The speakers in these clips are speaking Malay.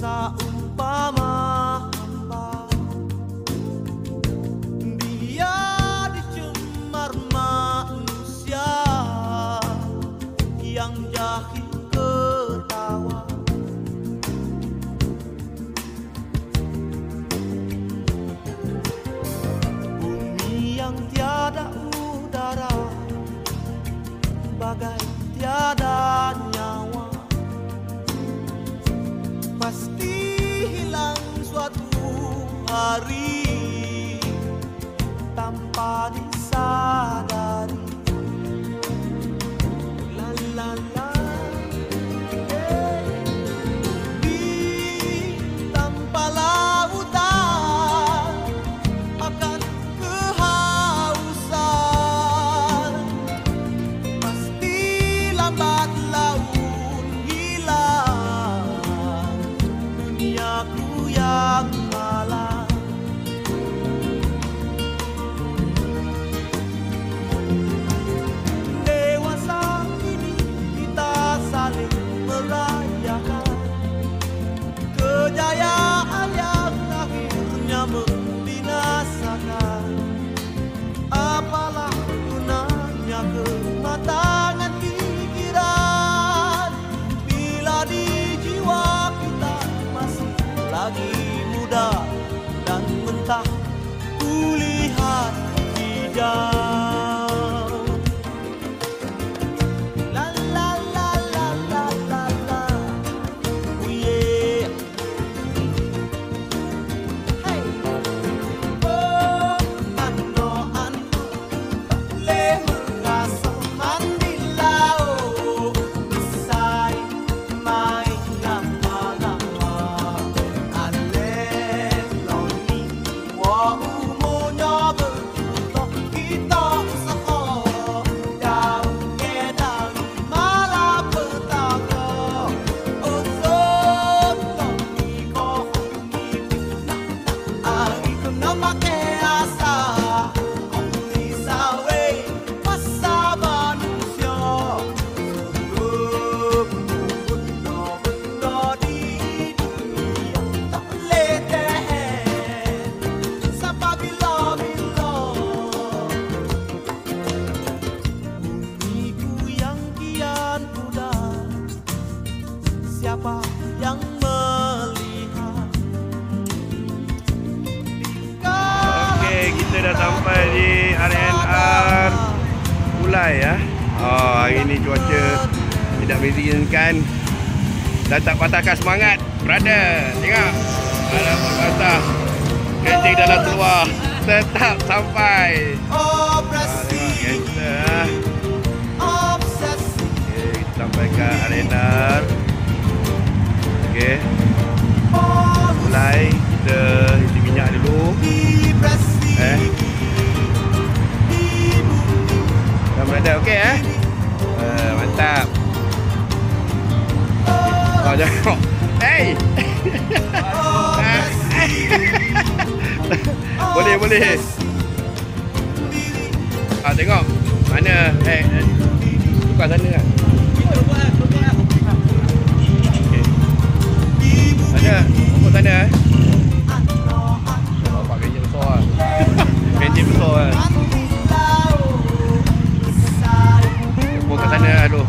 Saumpama hamba, dia dicemar manusia yang jahil ketawa. Bumi yang tiada udara, bagai tiada nyawa, pasti hilang suatu hari tanpa disadari. La la la. Bumi tanpa lautan akan kehausan, pasti lambat laun hilang duniaku yang malang. Dewasa kini kita saling merayakan kejayaan yang akhirnya membinasakan. Apalah gunanya kematangan pikiran bila di jiwa kita masih lagi muda dan mentah kulihat hijau. La la la la la la la. Oh yeah. Hey. Oh, ano tak boleh merasa mandi laut, besar main lama-lama. Aleh loni wa umurnya berjuta, kita usaha jauh ke dari malapetaka. Ozon kami kohoni ari kena make asa kami sawe masa manusia. Benda-benda di dunia tak boleh tahan sampai bila-bila. Bumiku yang kian pudar, siapa yang melihat? Okey, kita dah sampai di RNR Ulai ya. Oh, hari ni cuaca tidak mengizinkan dan tak patahkan semangat, brother. Tengok. Alamak basah. Kencing dalam keluar. Tetap sampai. Operasi, Kita obsesi, kita sampai ke RNR. Okey. Ulai kita isi minyak dulu. depresi, Dah brother, okey mantap. Oh, jangan. Hey. Boleh. Tengok. Mana? Tukar sana kan? Okey. Ada. Pokok sana nampak ganjil besar. Ganjil besar. Pokok kat sana aduh.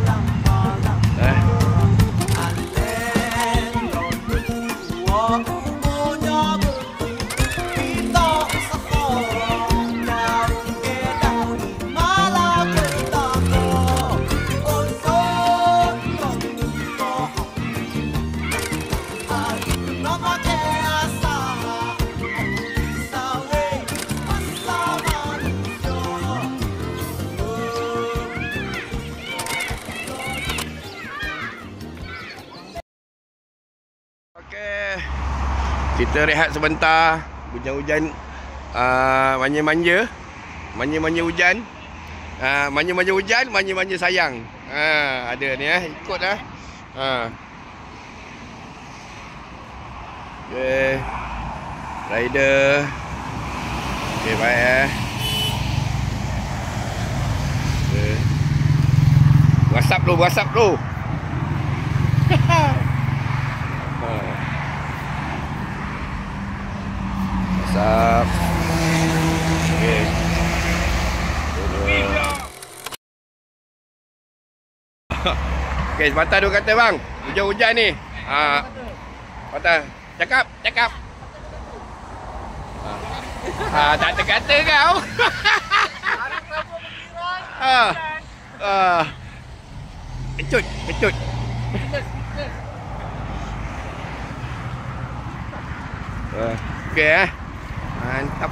Okey. Kita rehat sebentar. Hujan-hujan manja-manja. Manja-manja hujan. Manja-manja hujan, manja-manja sayang. Ada ni ikutlah. Okey. Rider. Okey, baik Okey. WhatsApp tu. Okey, sepatah dua kata bang. Hujan-hujan ni. Patah. Cakap. Tak terkata kau. Kecut. Okey mantap.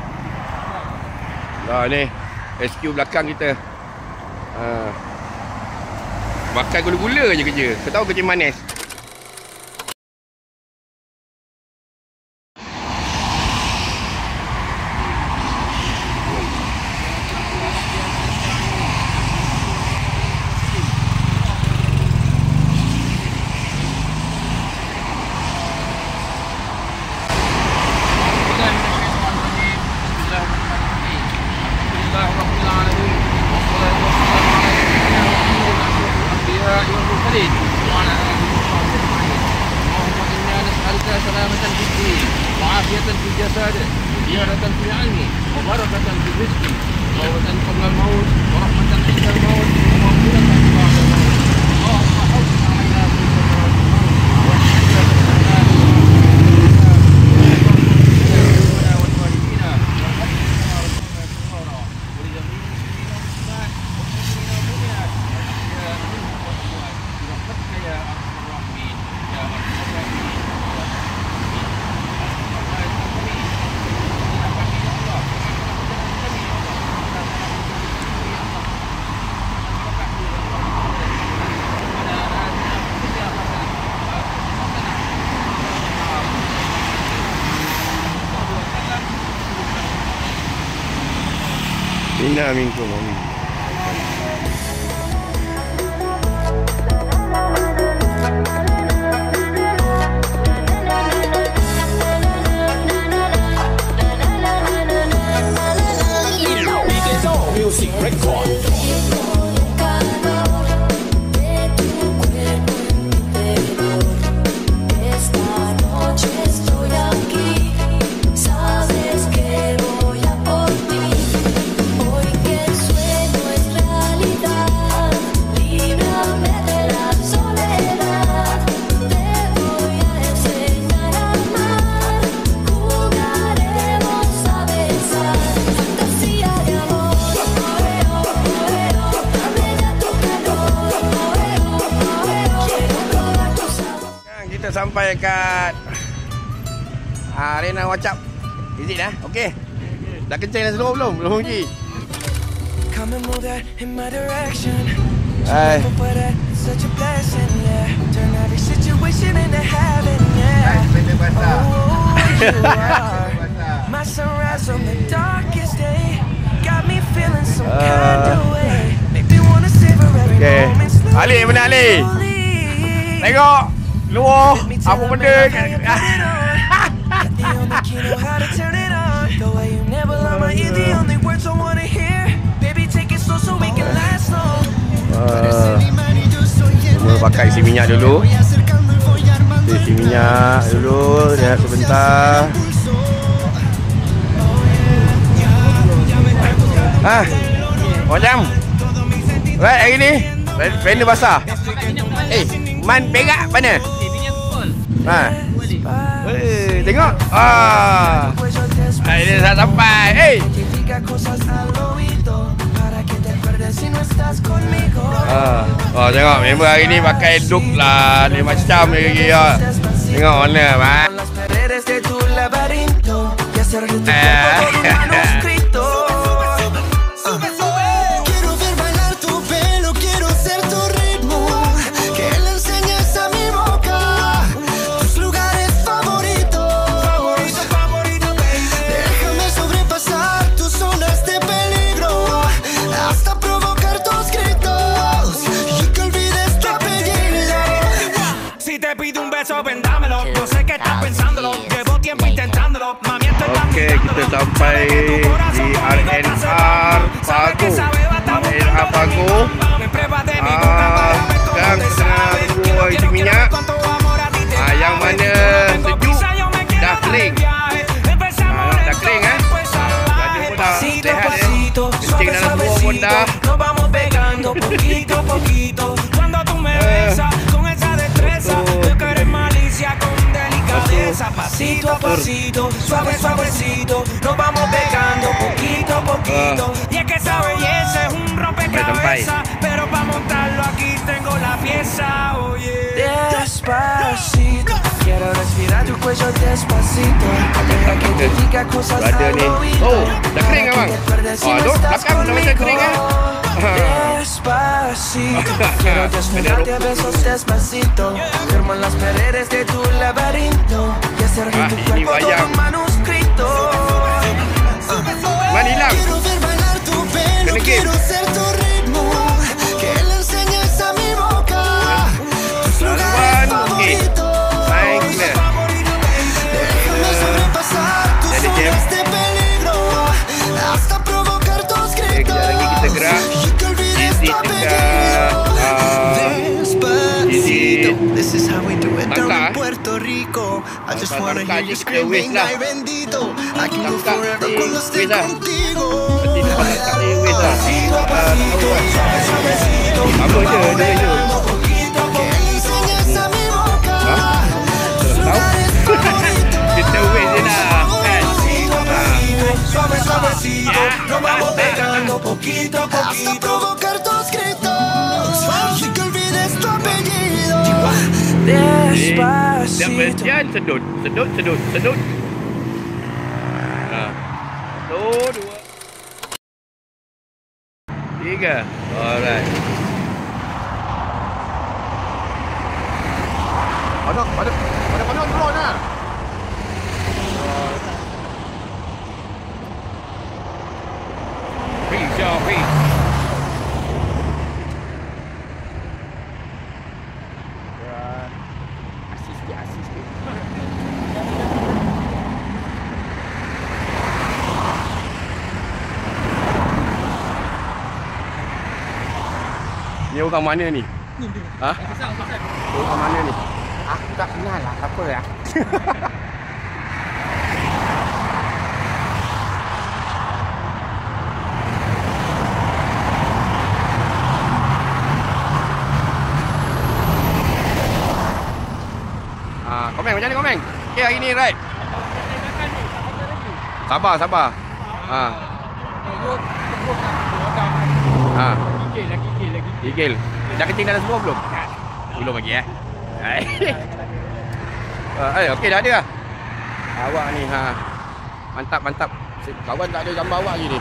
Dah ni SQ belakang kita. Makan gula-gula je kerja. Kau tahu kerja manis. سلامة في الدين وعافية في الجسد وزيادة في العلم وبركة في الرزق وتوبة قبل الموت ورحمة عند الموت ومغفرة بعد الموت. اللهم حفظ علينا في سكرات الموت والحجة الحلال ولنا ولوالدينا ولحقنا رسولنا الصغارى ولجميع المسلمين والمسلمات والمؤمنين والمؤمنات والأحياء منهم والأموات برحمتك يا أرحم الراحمين يا أرحم الراحمين. Inna minkum amin. Music Record. Sampai kat arena WhatsApp. Is it dah? Okey. Dah kencing dah slow belum? Belum lagi. Come and move that in my direction. Hai. Such a blessing, yeah. Turn every situation into heaven, yeah. Oh, you are my sunrise on the darkest day. Got me feeling some kind of way. Make me wanna savor every moment slowly. Ali, mana Ali? Tengok. Luar. Apa benda? Semua pakai isi minyak dulu. Isi minyak dulu. Rehat sebentar. Macam right hari ni benda basah. Man perak mana? Tengok. Ini dah sampai. Tengok member hari ni pakai look lah. Dia macam lagi ya. Tengok mana man. Okey, kita sampai di RNR Pagu. RNR Pagu. Sekarang kita tunggu isi minyak. Yang mana sejuk dah kering. Dah kering Dah pun dah rehat kencing dalam semua pun dah. pasito a pasito, suave suavecito, nos vamos pegando poquito a poquito. Y es que esa belleza es un rompecabezas, pero para montarlo aquí tengo la pieza. Oye, despacito, quiero respirar tu cuello despacito. Deja que te diga cosas al oído. Oh, dah kering abang. Oh, belakang dah macam kering Despacito, quiero desnudarte a besos despacito. Firmo en las paredes de tu laberinto y hacer de tu cuerpo todo un manuscrito. Man hilang. Kena game. Laluan, okey. Main clear. Jadi game. Sekejap lagi kita gerak. This is how we do it down Tangka. in Puerto Rico. I just wanna Tangka hear you je kita screaming, waste lah. ay bendito. I can go Tangka forever ni cuando esté waste lah. contigo. Nanti lepas tangka ni waste lah. Pasito a pasito, suave suavecito. Apa je, dia je. Poquito a poquito. Kita waste je lah kan. Suave suavecito, nos vamos pegando poquito a poquito. Hasta provocar tus gritos y que olvides tu apellido. Despacito. Jangan sedut. Sedut. Satu, dua, tiga. Alright. Pada drone lah. Peace. Asis sikit. Ni orang mana ni? Ha? Orang mana ni? Aku tak kenal lah. Apa ya? Komeng, macam ni komeng? Okay, hari ni right? Sabar. Gigil. Dah kencing dalam semua belum? Belum lagi okey dah ada lah. Awak ni mantap. Kawan tak ada gambar awak lagi ni.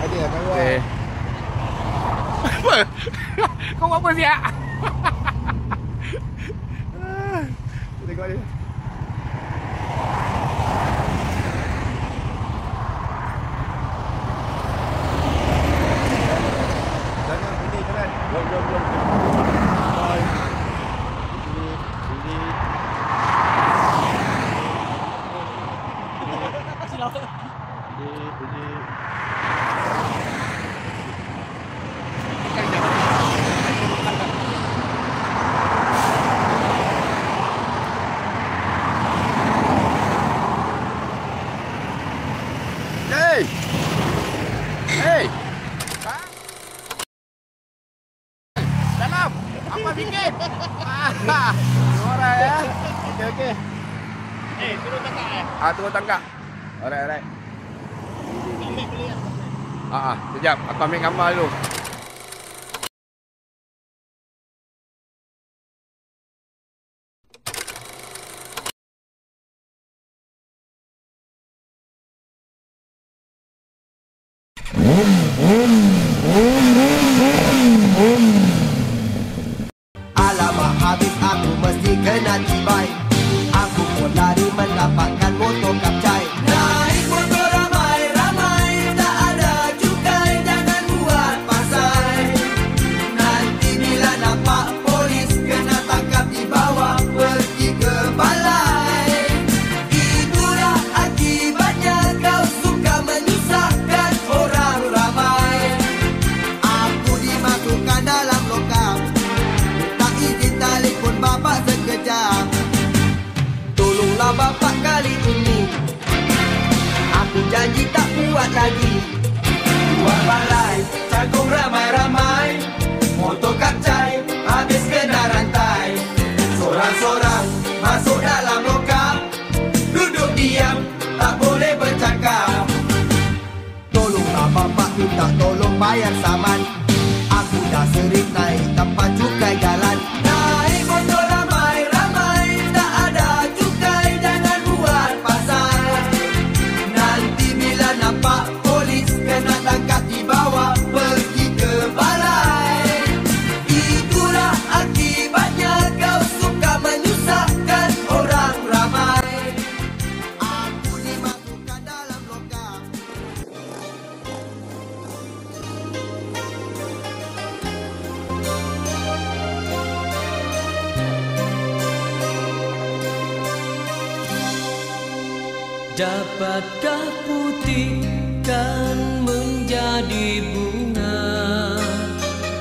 Ada kawan. Okay. Apa? Kau buat apa siap? Tengok dia. Hey! Dalam! Apa bikin? Alright ya. Okey. Turun tangkap turun tangkap. Alright. Ambil boleh tak? Sekejap. Aku ambil gambar dulu. Alamak, habis aku mesti kena tibai. Aku pun lari mendapatkan motor kapcai. Naik motor ramai-ramai, tak ada cukai, jangan buat pasal. Nanti bila nampak polis, kena tangkap dibawa pergi ke balai. Itulah akibatnya kau suka menyusahkan orang ramai. Aku dimasukkan dalam lokap, izin telefon bapak sekejap. Tolonglah bapak kali ini, aku janji tak buat lagi. Buat balai, cakung ramai-ramai, motor kapcai, habis ke bayar saman. Aku dah sering naik tanpa cukai jalan. Naik motor ramai-ramai, tak ada cukai, jangan buat pasal. Nanti bila nampak polis, kena tangkap dibawa pergi ke balai. Itulah akibatnya kau suka menyusahkan orang ramai. Aku dimasukkan dalam logam. Dapatkah putih kan menjadi bunga?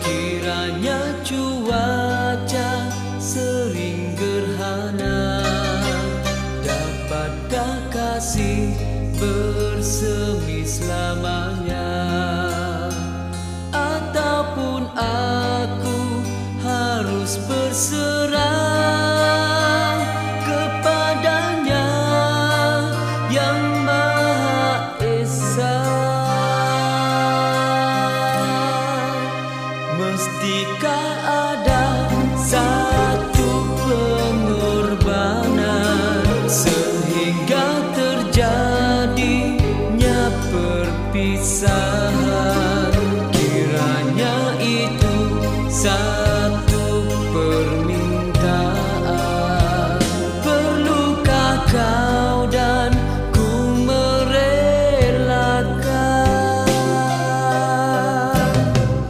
Kiranya cuaca sering gerhana. Dapatkah kasih bersemi selamanya? Ataupun aku harus berserah kepadanya yang Maha Esa? Mestikah ada satu pengorbanan sehingga terjadinya perpisahan? Kiranya itu satu permintaan. Perlukah kau dan ku merelakan?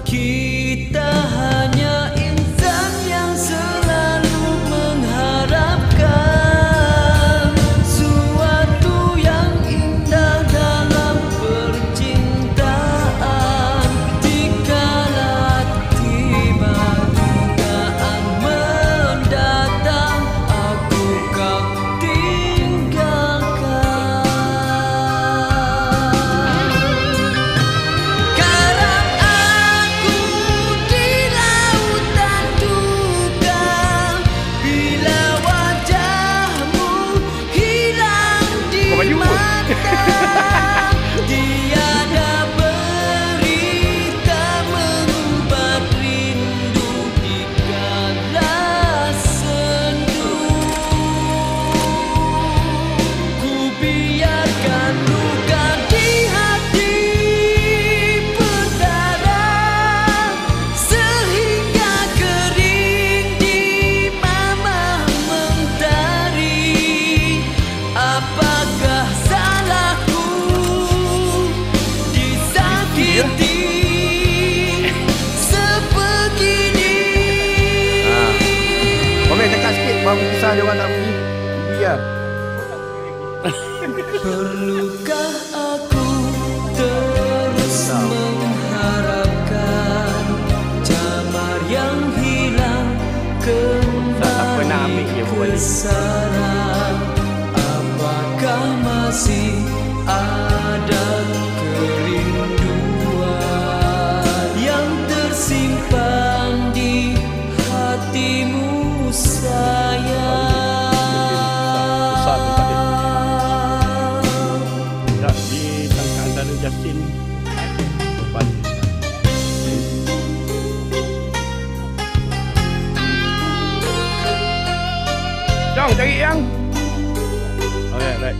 Kita hanya insan yang selalu mengharapkan suatu yang indah dalam percintaan. Dikala tiba dugaan mendatang, aku kau tinggalkan. Karang aku di lautan duka, bila wajahmu hilang di mata. Tiada berita mengumpat rindu dikala sendu. Ku biarkan luka di hati berdarah sehingga kering di mamah mentari. Apakah salahku disakiti sebegini? Komen dekat sikit baru kisah dia orang nak pergi. Dia. Perlukah aku terus mengharapkan jamar yang hilang Tak pernah ambil dia kembali buat ke ni. sana? Apakah masih ada kerinduan yang tersimpan di hatimu sayang? Tak ditangkap antara Justin. Depan. Jom cari yang. Okay, right.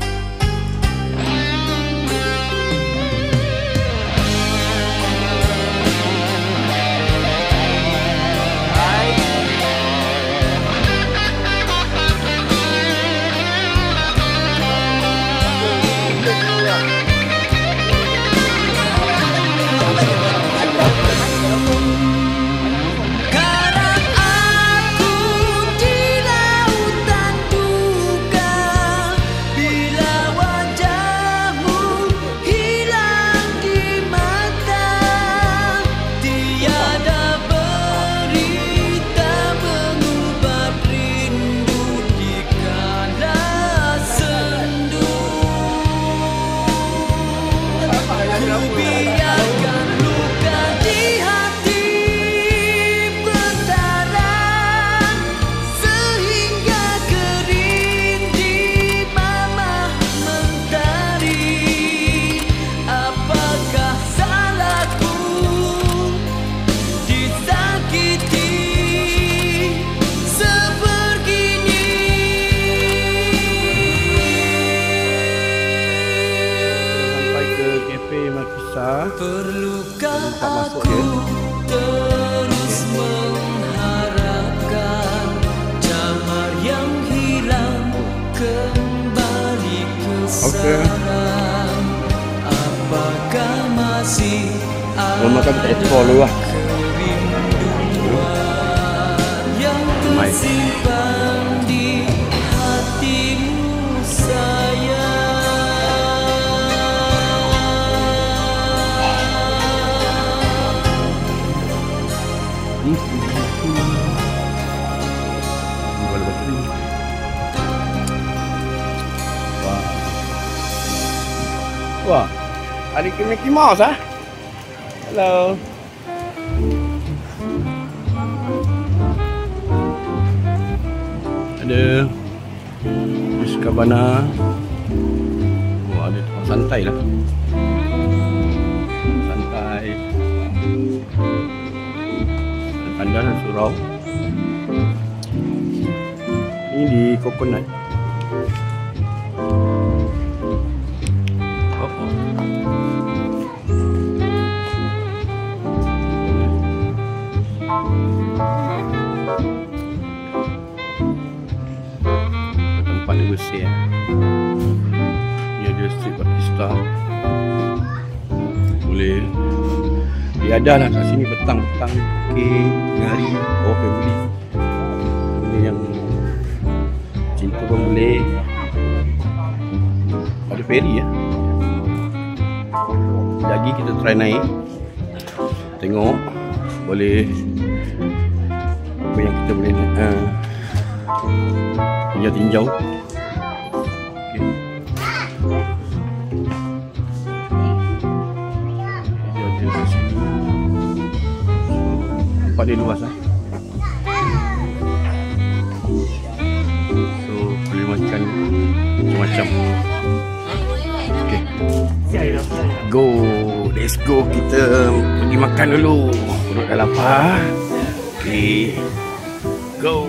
Karang aku di lautan duka, bila Makan kita explore dulu lah. yang tersimpan di hatimu sayang. Wah, ada Mickey Mouse ah. Hello. Ada Miss Cabana. Wah, ada tempat santai lah. Santai. Pandan dan surau. Ini di Coconut. Tempat dia bersih ya. Ni ada Street Batista. Boleh diadah lah kat sini petang-petang. Okay, tengah hari, bawa family. Ini yang cinta pun boleh. Ada ferry ya. Lagi kita try naik. Tengok boleh apa yang kita boleh tinjau. Okay. Tempat dia luas lah. So boleh makan macam-macam. Okay. Go, let's go. Kita pergi makan dulu. Perut dah lapar. Okay, go.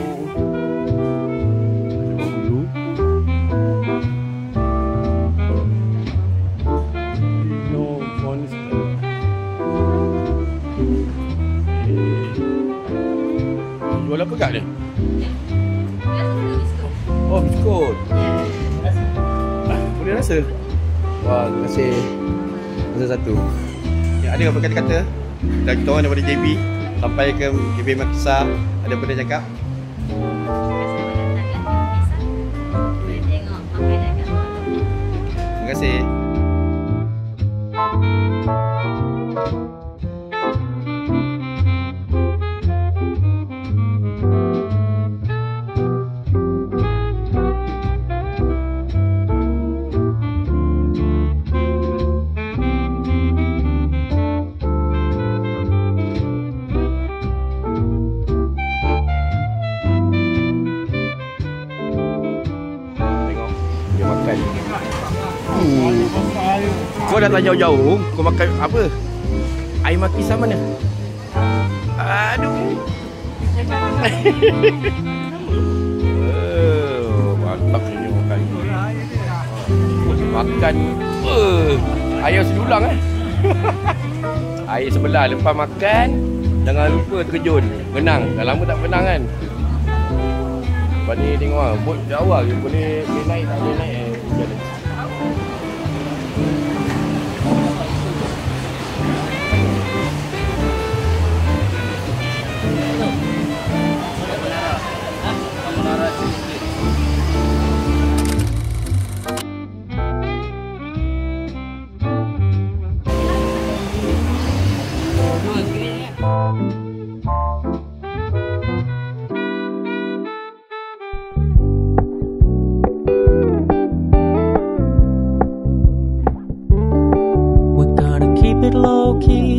Jual apa kat dia? Oh, biskut. Boleh rasa? Wah, terima kasih. Rasa satu. Ya, ada apa kata-kata? Dan kita orang daripada JB sampai ke JB Makassar, ada benda cakap? Terima kasih. Kau datang jauh-jauh, kau makan apa? Air makisan mana? Aduh. Mantap ni makan. Makan ayam sedulang air sebelah lepas makan. Jangan lupa terjun, renang. Dah lama tak renang kan. Lepas ni tengok lah, bot jauh lah. Boleh naik tak boleh naik.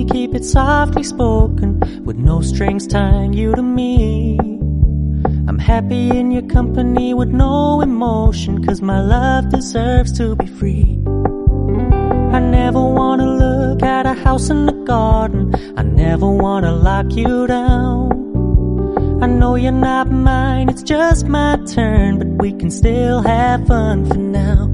Keep it softly spoken, with no strings tying you to me. I'm happy in your company with no emotion, 'cause my love deserves to be free. I never wanna look at a house in the garden, I never wanna lock you down. I know you're not mine, it's just my turn, but we can still have fun for now.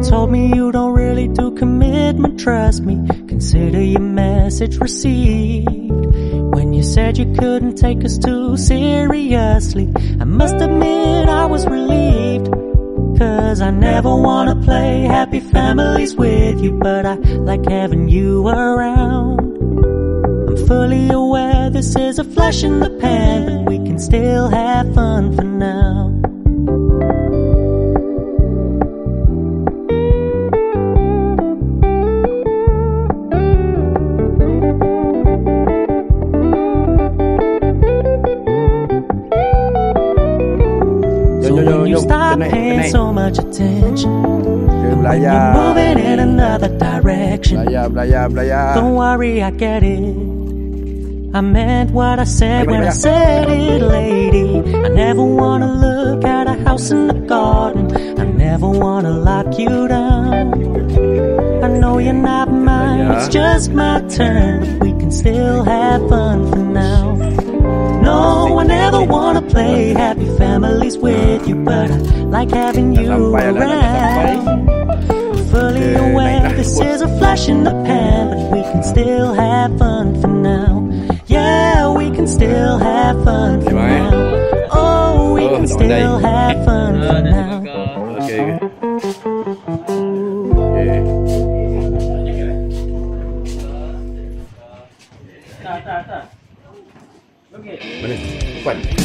Told me you don't really do commitment, trust me, consider your message received. When you said you couldn't take us too seriously, I must admit I was relieved. 'Cause I never wanna play happy families with you, but I like having you around. I'm fully aware this is a flash in the pan, but we can still have fun for now. So when you stop paying so much attention, and when you're moving in another direction, don't worry, I get it. I meant what I said when I said it, lady. I never wanna look at a house in the garden. I never wanna lock you down. I know you're not mine, it's just my turn, but we can still have fun for now. No, I never wanna play happy families with you, but I like having you around. Fully aware this is a flash in the pan, but we can still have fun for now. Yeah, we can still have fun for now. Oh, we can still have fun for now. Okay. Mana? Puan.